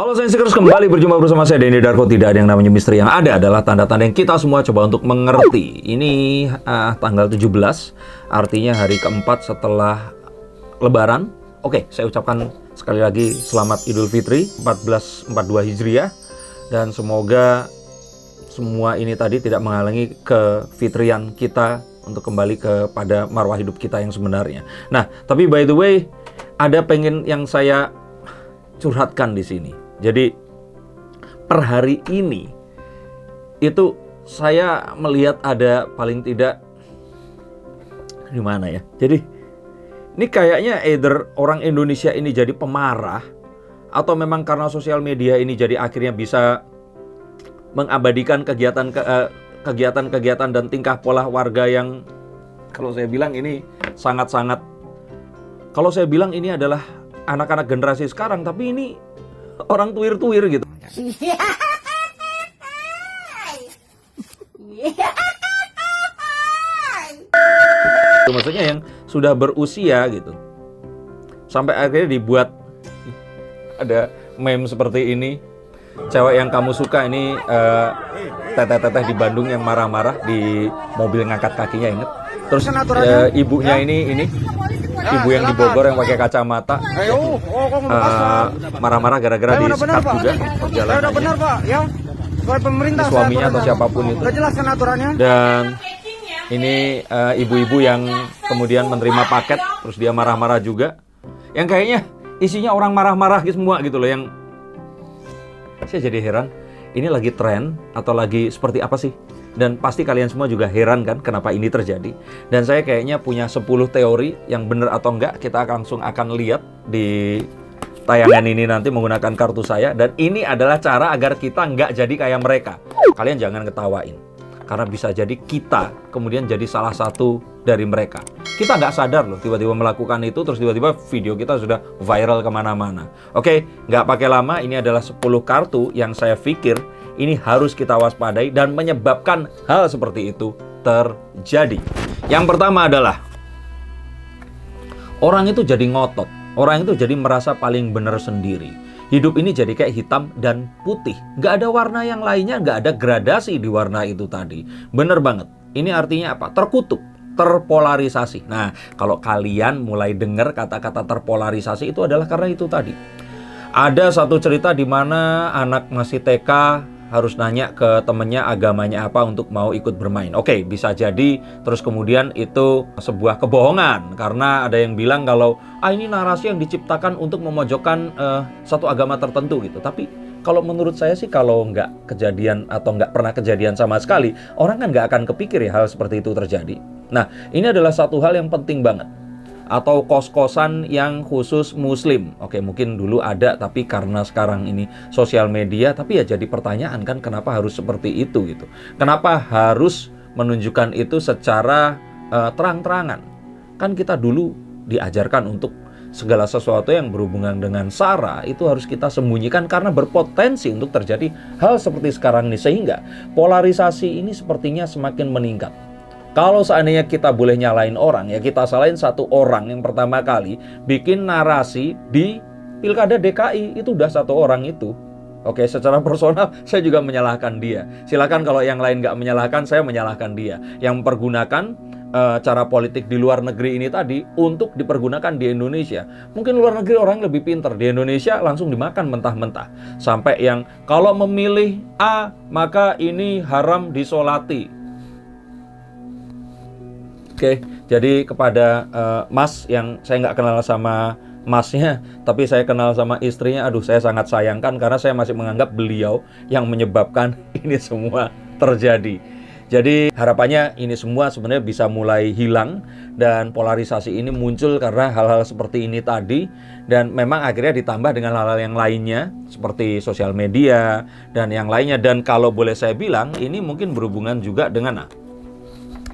Halo Sensikers, kembali berjumpa bersama saya Denny Darko. Tidak ada yang namanya misteri, yang ada adalah tanda-tanda yang kita semua coba untuk mengerti. Ini tanggal 17, artinya hari keempat setelah Lebaran. Oke, saya ucapkan sekali lagi selamat Idul Fitri 1442 Hijriah. Dan semoga semua ini tadi tidak menghalangi kefitrian kita untuk kembali kepada marwah hidup kita yang sebenarnya. Nah, tapi by the way, ada pengen yang saya curhatkan di sini. Jadi per hari ini itu saya melihat ada paling tidak gimana ya. Jadi ini kayaknya either orang Indonesia ini jadi pemarah, atau memang karena sosial media ini jadi akhirnya bisa mengabadikan kegiatan-kegiatan dan tingkah pola warga yang kalau saya bilang ini sangat-sangat, kalau saya bilang ini adalah anak-anak generasi sekarang, tapi ini orang tuir-tuir gitu. Maksudnya yang sudah berusia gitu. Sampai akhirnya dibuat ada meme seperti ini. Cewek yang kamu suka ini teteh-teteh di Bandung yang marah-marah di mobil ngangkat kakinya, inget? Terus ibunya ini ibu yang di Bogor yang pakai kacamata marah-marah gara-gara disekat juga perjalanan. Benar Pak, ya. Pemerintah suaminya atau siapapun itu. Jelaskan aturannya. Dan ini ibu-ibu yang kemudian menerima paket terus dia marah-marah juga. Yang kayaknya isinya orang marah-marah gitu semua gitu loh, yang saya jadi heran, ini lagi tren atau lagi seperti apa sih? Dan pasti kalian semua juga heran kan kenapa ini terjadi. Dan saya kayaknya punya 10 teori yang benar atau enggak, kita langsung akan lihat di tayangan ini nanti menggunakan kartu saya. Dan ini adalah cara agar kita nggak jadi kayak mereka. Kalian jangan ketawain, karena bisa jadi kita kemudian jadi salah satu dari mereka. Kita nggak sadar loh, tiba-tiba melakukan itu, terus tiba-tiba video kita sudah viral kemana-mana. Oke, nggak pakai lama, ini adalah 10 kartu yang saya pikir ini harus kita waspadai dan menyebabkan hal seperti itu terjadi. Yang pertama adalah orang itu jadi ngotot. Orang itu jadi merasa paling benar sendiri. Hidup ini jadi kayak hitam dan putih. Nggak ada warna yang lainnya, nggak ada gradasi di warna itu tadi. Bener banget. Ini artinya apa? Terkutuk, terpolarisasi. Nah, kalau kalian mulai dengar kata-kata terpolarisasi itu adalah karena itu tadi. Ada satu cerita di mana anak masih TK harus nanya ke temennya agamanya apa untuk mau ikut bermain. Oke, bisa jadi terus kemudian itu sebuah kebohongan karena ada yang bilang kalau ini narasi yang diciptakan untuk memojokkan satu agama tertentu gitu. Tapi kalau menurut saya sih, kalau nggak kejadian atau nggak pernah kejadian sama sekali, orang kan nggak akan kepikir ya hal seperti itu terjadi. Nah, ini adalah satu hal yang penting banget. Atau kos-kosan yang khusus muslim. Oke, mungkin dulu ada, tapi karena sekarang ini sosial media, tapi ya jadi pertanyaan kan, kenapa harus seperti itu gitu. Kenapa harus menunjukkan itu secara terang-terangan? Kan kita dulu diajarkan untuk segala sesuatu yang berhubungan dengan sara itu harus kita sembunyikan karena berpotensi untuk terjadi hal seperti sekarang ini. Sehingga polarisasi ini sepertinya semakin meningkat. Kalau seandainya kita boleh nyalain orang, ya kita salahin satu orang yang pertama kali bikin narasi di Pilkada DKI, itu udah satu orang itu. Oke, secara personal saya juga menyalahkan dia. Silakan kalau yang lain nggak menyalahkan, saya menyalahkan dia. Yang mempergunakan cara politik di luar negeri ini tadi untuk dipergunakan di Indonesia. Mungkin luar negeri orang lebih pintar, di Indonesia langsung dimakan mentah-mentah. Sampai yang kalau memilih A, maka ini haram disolati. Oke, jadi kepada Mas yang saya nggak kenal sama Masnya, tapi saya kenal sama istrinya, aduh saya sangat sayangkan karena saya masih menganggap beliau yang menyebabkan ini semua terjadi. Jadi harapannya ini semua sebenarnya bisa mulai hilang dan polarisasi ini muncul karena hal-hal seperti ini tadi, dan memang akhirnya ditambah dengan hal-hal yang lainnya seperti sosial media dan yang lainnya. Dan kalau boleh saya bilang, ini mungkin berhubungan juga dengan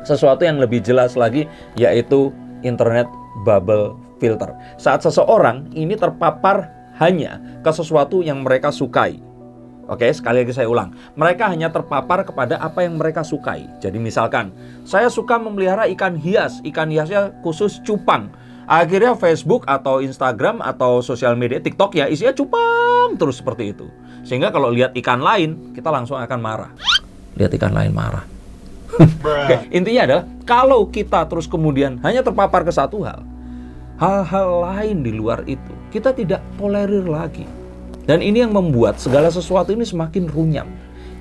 sesuatu yang lebih jelas lagi, yaitu internet bubble filter. Saat seseorang ini terpapar hanya ke sesuatu yang mereka sukai. Oke, sekali lagi saya ulang. Mereka hanya terpapar kepada apa yang mereka sukai. Jadi misalkan, saya suka memelihara ikan hias. Ikan hiasnya khusus cupang. Akhirnya Facebook atau Instagram atau sosial media TikTok ya isinya cupang terus seperti itu. Sehingga kalau lihat ikan lain, kita langsung akan marah. Lihat ikan lain marah. Oke, intinya adalah kalau kita terus kemudian hanya terpapar ke satu hal, hal-hal lain di luar itu, kita tidak tolerir lagi. Dan ini yang membuat segala sesuatu ini semakin runyam.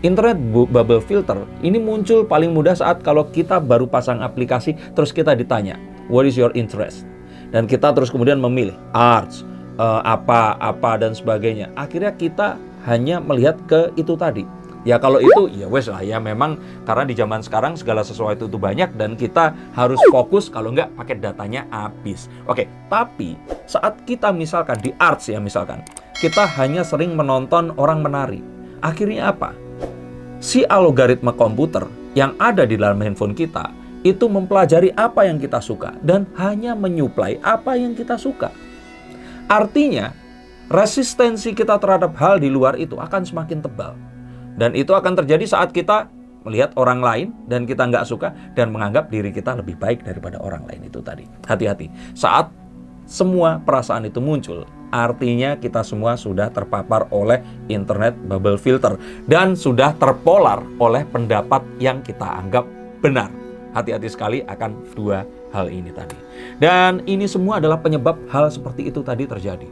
Internet bubble filter ini muncul paling mudah saat kalau kita baru pasang aplikasi, terus kita ditanya, what is your interest? Dan kita terus kemudian memilih arts, apa dan sebagainya. Akhirnya kita hanya melihat ke itu tadi. Ya kalau itu ya wes lah ya, memang karena di zaman sekarang segala sesuatu itu banyak dan kita harus fokus, kalau enggak pakai datanya habis. Oke, tapi saat kita misalkan di arts ya misalkan, kita hanya sering menonton orang menari. Akhirnya apa? Si algoritma komputer yang ada di dalam handphone kita itu mempelajari apa yang kita suka dan hanya menyuplai apa yang kita suka. Artinya, resistensi kita terhadap hal di luar itu akan semakin tebal. Dan itu akan terjadi saat kita melihat orang lain dan kita nggak suka dan menganggap diri kita lebih baik daripada orang lain itu tadi. Hati-hati. Saat semua perasaan itu muncul, artinya kita semua sudah terpapar oleh internet bubble filter dan sudah terpolar oleh pendapat yang kita anggap benar. Hati-hati sekali akan dua hal ini tadi. Dan ini semua adalah penyebab hal seperti itu tadi terjadi.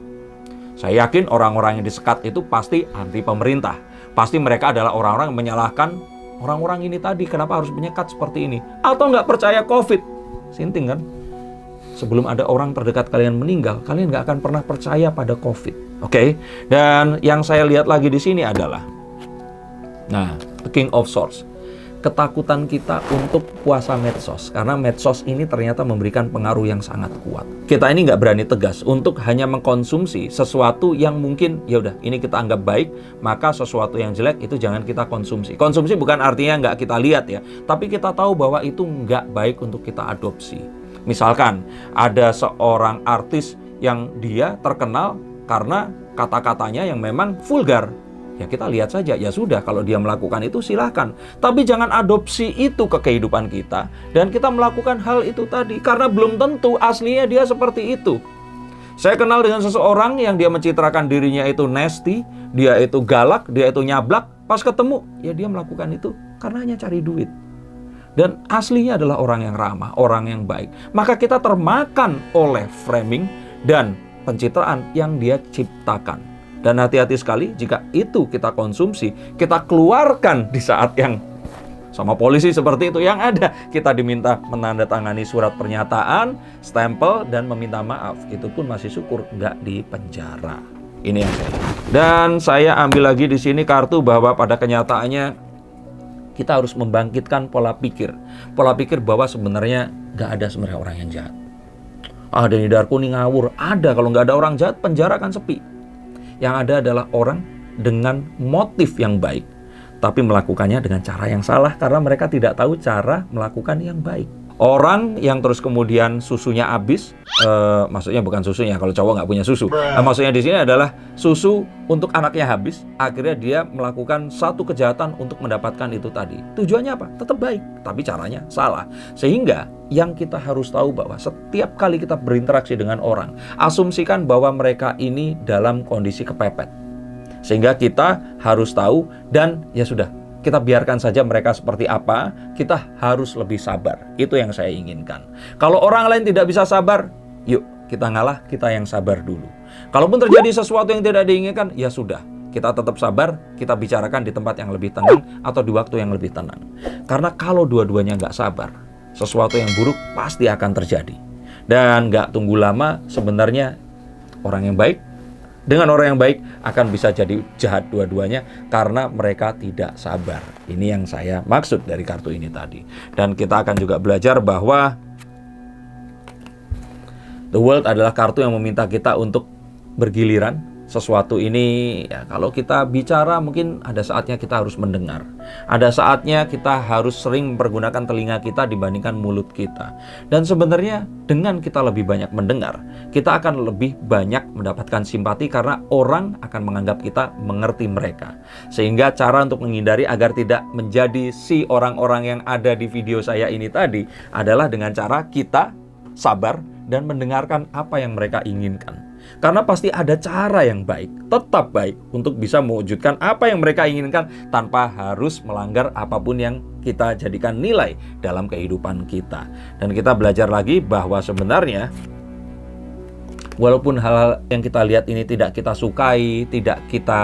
Saya yakin orang-orang yang disekat itu pasti anti pemerintah. Pasti mereka adalah orang-orang yang menyalahkan orang-orang ini tadi. Kenapa harus menyekat seperti ini? Atau nggak percaya COVID? Sinting kan? Sebelum ada orang terdekat kalian meninggal, kalian nggak akan pernah percaya pada COVID. Oke? Dan yang saya lihat lagi di sini adalah, nah, the King of Swords. Ketakutan kita untuk puasa medsos, karena medsos ini ternyata memberikan pengaruh yang sangat kuat. Kita ini nggak berani tegas untuk hanya mengkonsumsi sesuatu yang mungkin ya udah ini kita anggap baik, maka sesuatu yang jelek itu jangan kita konsumsi. Konsumsi bukan artinya nggak kita lihat ya, tapi kita tahu bahwa itu nggak baik untuk kita adopsi. Misalkan ada seorang artis yang dia terkenal karena kata-katanya yang memang vulgar. Ya kita lihat saja, ya sudah kalau dia melakukan itu silahkan. Tapi jangan adopsi itu ke kehidupan kita. Dan kita melakukan hal itu tadi. Karena belum tentu aslinya dia seperti itu. Saya kenal dengan seseorang yang dia mencitrakan dirinya itu nasty, dia itu galak, dia itu nyablak. Pas ketemu, ya dia melakukan itu karena hanya cari duit. Dan aslinya adalah orang yang ramah, orang yang baik. Maka kita termakan oleh framing dan pencitraan yang dia ciptakan. Dan hati-hati sekali jika itu kita konsumsi, kita keluarkan di saat yang sama polisi seperti itu yang ada. Kita diminta menandatangani surat pernyataan, stempel, dan meminta maaf. Itu pun masih syukur nggak di penjara. Ini yang saya lihat. Dan saya ambil lagi di sini kartu bahwa pada kenyataannya kita harus membangkitkan pola pikir. Pola pikir bahwa sebenarnya nggak ada sebenarnya orang yang jahat. Ada Nidar kuning ngawur. Ada, kalau nggak ada orang jahat, penjara akan sepi. Yang ada adalah orang dengan motif yang baik, tapi melakukannya dengan cara yang salah karena mereka tidak tahu cara melakukan yang baik. Orang yang terus kemudian susunya habis, maksudnya bukan susunya, kalau cowok nggak punya susu. Maksudnya di sini adalah susu untuk anaknya habis, akhirnya dia melakukan satu kejahatan untuk mendapatkan itu tadi. Tujuannya apa? Tetap baik, tapi caranya salah. Sehingga yang kita harus tahu bahwa setiap kali kita berinteraksi dengan orang, asumsikan bahwa mereka ini dalam kondisi kepepet. Sehingga kita harus tahu dan ya sudah, kita biarkan saja mereka seperti apa, kita harus lebih sabar. Itu yang saya inginkan. Kalau orang lain tidak bisa sabar, yuk kita ngalah, kita yang sabar dulu. Kalaupun terjadi sesuatu yang tidak diinginkan, ya sudah, kita tetap sabar, kita bicarakan di tempat yang lebih tenang atau di waktu yang lebih tenang. Karena kalau dua-duanya nggak sabar, sesuatu yang buruk pasti akan terjadi. Dan nggak tunggu lama, sebenarnya orang yang baik dengan orang yang baik akan bisa jadi jahat dua-duanya karena mereka tidak sabar. Ini yang saya maksud dari kartu ini tadi. Dan kita akan juga belajar bahwa The World adalah kartu yang meminta kita untuk bergiliran. Sesuatu ini ya kalau kita bicara mungkin ada saatnya kita harus mendengar. Ada saatnya kita harus sering mempergunakan telinga kita dibandingkan mulut kita. Dan sebenarnya dengan kita lebih banyak mendengar, kita akan lebih banyak mendapatkan simpati karena orang akan menganggap kita mengerti mereka. Sehingga cara untuk menghindari agar tidak menjadi si orang-orang yang ada di video saya ini tadi adalah dengan cara kita sabar dan mendengarkan apa yang mereka inginkan. Karena pasti ada cara yang baik, tetap baik untuk bisa mewujudkan apa yang mereka inginkan tanpa harus melanggar apapun yang kita jadikan nilai dalam kehidupan kita. Dan kita belajar lagi bahwa sebenarnya walaupun hal-hal yang kita lihat ini tidak kita sukai, tidak kita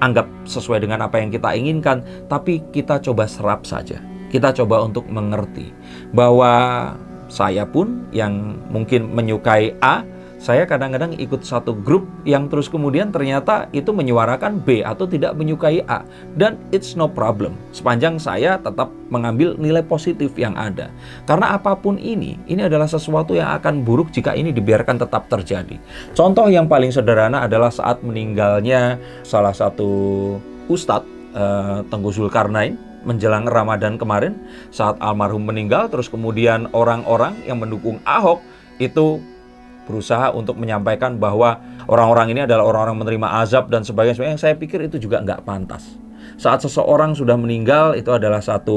anggap sesuai dengan apa yang kita inginkan, tapi kita coba serap saja. Kita coba untuk mengerti bahwa saya pun yang mungkin menyukai A, saya kadang-kadang ikut satu grup yang terus kemudian ternyata itu menyuarakan B atau tidak menyukai A. Dan it's no problem, sepanjang saya tetap mengambil nilai positif yang ada. Karena apapun ini adalah sesuatu yang akan buruk jika ini dibiarkan tetap terjadi. Contoh yang paling sederhana adalah saat meninggalnya salah satu ustadz, Tengku Zulkarnain, menjelang Ramadan kemarin. Saat almarhum meninggal, terus kemudian orang-orang yang mendukung Ahok itu berusaha untuk menyampaikan bahwa orang-orang ini adalah orang-orang menerima azab dan sebagainya. Yang saya pikir itu juga nggak pantas. Saat seseorang sudah meninggal, itu adalah satu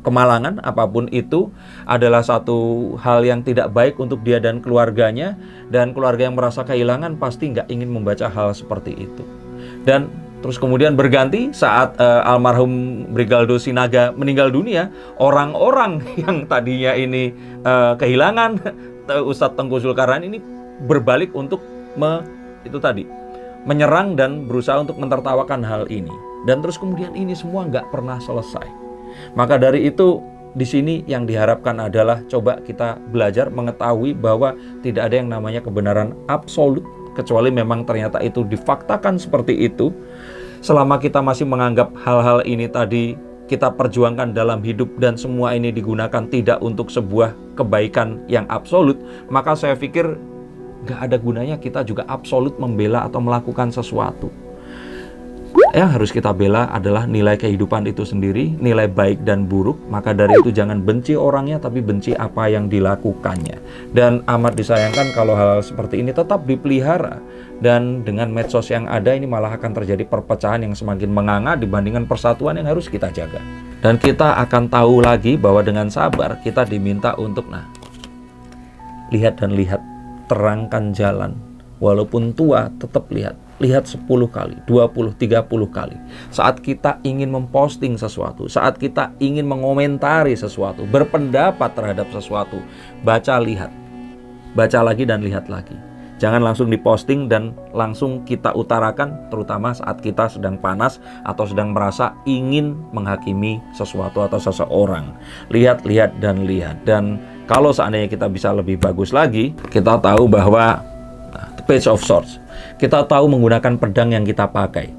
kemalangan, apapun itu adalah satu hal yang tidak baik untuk dia dan keluarganya. Dan keluarga yang merasa kehilangan pasti nggak ingin membaca hal seperti itu. Dan terus kemudian berganti saat almarhum Brigaldo Sinaga meninggal dunia, orang-orang yang tadinya ini kehilangan Ustadz Tengku Zulkarnain ini berbalik untuk menyerang dan berusaha untuk mentertawakan hal ini. Dan terus kemudian ini semua nggak pernah selesai. Maka dari itu di sini yang diharapkan adalah coba kita belajar mengetahui bahwa tidak ada yang namanya kebenaran absolut, kecuali memang ternyata itu difaktakan seperti itu. Selama kita masih menganggap hal-hal ini tadi kita perjuangkan dalam hidup dan semua ini digunakan tidak untuk sebuah kebaikan yang absolut, maka saya pikir gak ada gunanya kita juga absolut membela atau melakukan sesuatu. Yang harus kita bela adalah nilai kehidupan itu sendiri, nilai baik dan buruk. Maka dari itu jangan benci orangnya, tapi benci apa yang dilakukannya. Dan amat disayangkan kalau hal seperti ini tetap dipelihara. Dan dengan medsos yang ada ini malah akan terjadi perpecahan yang semakin menganga dibandingkan persatuan yang harus kita jaga. Dan kita akan tahu lagi bahwa dengan sabar kita diminta untuk lihat dan lihat, terangkan jalan. Walaupun tua tetap lihat 10 kali, 20, 30 kali. Saat kita ingin memposting sesuatu, saat kita ingin mengomentari sesuatu, berpendapat terhadap sesuatu, baca, lihat. Baca lagi dan lihat lagi. Jangan langsung diposting dan langsung kita utarakan, terutama saat kita sedang panas atau sedang merasa ingin menghakimi sesuatu atau seseorang. Lihat, lihat, dan lihat. Dan kalau seandainya kita bisa lebih bagus lagi, kita tahu bahwa the page of swords. Kita tahu menggunakan pedang yang kita pakai.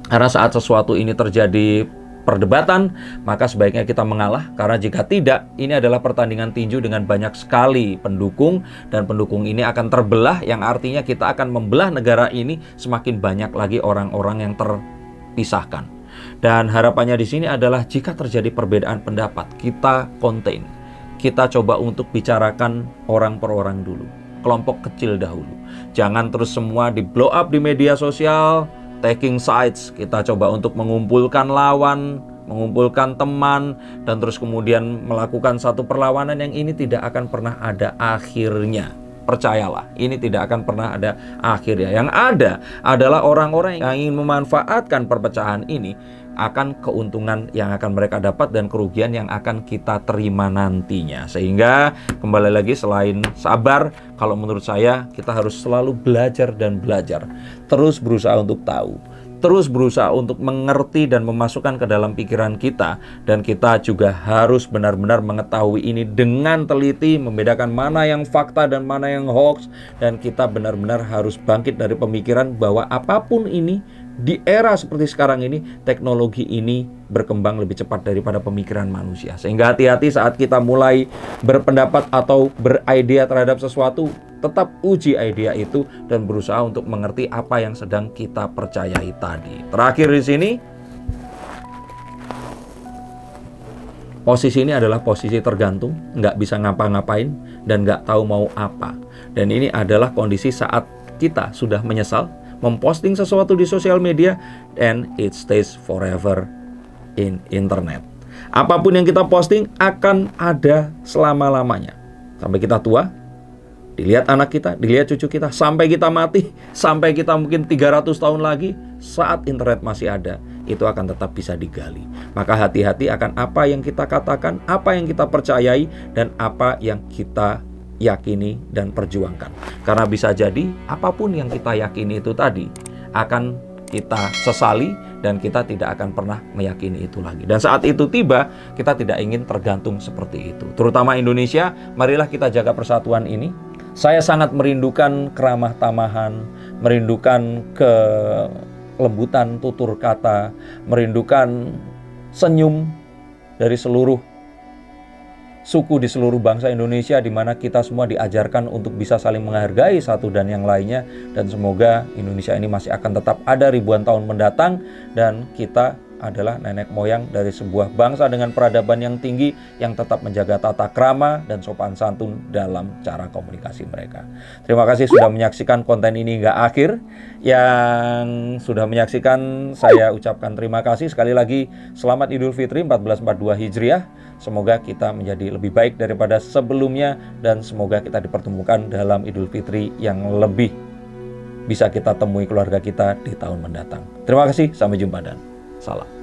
Karena saat sesuatu ini terjadi perdebatan, maka sebaiknya kita mengalah. Karena jika tidak, ini adalah pertandingan tinju dengan banyak sekali pendukung. Dan pendukung ini akan terbelah, yang artinya kita akan membelah negara ini. Semakin banyak lagi orang-orang yang terpisahkan. Dan harapannya di sini adalah jika terjadi perbedaan pendapat, kita contain. Kita coba untuk bicarakan orang per orang dulu, kelompok kecil dahulu. Jangan terus semua di blow up di media sosial, taking sides. Kita coba untuk mengumpulkan lawan, mengumpulkan teman, dan terus kemudian melakukan satu perlawanan yang ini tidak akan pernah ada akhirnya. Percayalah, ini tidak akan pernah ada akhirnya. Yang ada adalah orang-orang yang ingin memanfaatkan perpecahan ini akan keuntungan yang akan mereka dapat dan kerugian yang akan kita terima nantinya. Sehingga kembali lagi, selain sabar, kalau menurut saya kita harus selalu belajar dan belajar. Terus berusaha untuk tahu, terus berusaha untuk mengerti dan memasukkan ke dalam pikiran kita. Dan kita juga harus benar-benar mengetahui ini dengan teliti, membedakan mana yang fakta dan mana yang hoax. Dan kita benar-benar harus bangkit dari pemikiran bahwa apapun ini, di era seperti sekarang ini, teknologi ini berkembang lebih cepat daripada pemikiran manusia. Sehingga hati-hati saat kita mulai berpendapat atau beridea terhadap sesuatu. Tetap uji idea itu dan berusaha untuk mengerti apa yang sedang kita percayai tadi. Terakhir di sini, posisi ini adalah posisi tergantung, nggak bisa ngapa-ngapain dan nggak tahu mau apa. Dan ini adalah kondisi saat kita sudah menyesal memposting sesuatu di sosial media, and it stays forever in internet. Apapun yang kita posting akan ada selama-lamanya. Sampai kita tua, dilihat anak kita, dilihat cucu kita, sampai kita mati, sampai kita mungkin 300 tahun lagi, saat internet masih ada, itu akan tetap bisa digali. Maka hati-hati akan apa yang kita katakan, apa yang kita percayai, dan apa yang kita yakini dan perjuangkan. Karena bisa jadi apapun yang kita yakini itu tadi akan kita sesali dan kita tidak akan pernah meyakini itu lagi. Dan saat itu tiba, kita tidak ingin tergantung seperti itu. Terutama Indonesia, marilah kita jaga persatuan ini. Saya sangat merindukan keramah tamahan, merindukan kelembutan tutur kata, merindukan senyum dari seluruh suku di seluruh bangsa Indonesia, di mana kita semua diajarkan untuk bisa saling menghargai satu dan yang lainnya. Dan semoga Indonesia ini masih akan tetap ada ribuan tahun mendatang, dan kita adalah nenek moyang dari sebuah bangsa dengan peradaban yang tinggi, yang tetap menjaga tata krama dan sopan santun dalam cara komunikasi mereka. Terima kasih sudah menyaksikan konten ini hingga akhir. Yang sudah menyaksikan, saya ucapkan terima kasih. Sekali lagi, selamat Idul Fitri 1442 Hijriah. Semoga kita menjadi lebih baik daripada sebelumnya, dan semoga kita dipertemukan dalam Idul Fitri yang lebih bisa kita temui keluarga kita di tahun mendatang. Terima kasih, sampai jumpa dan salam.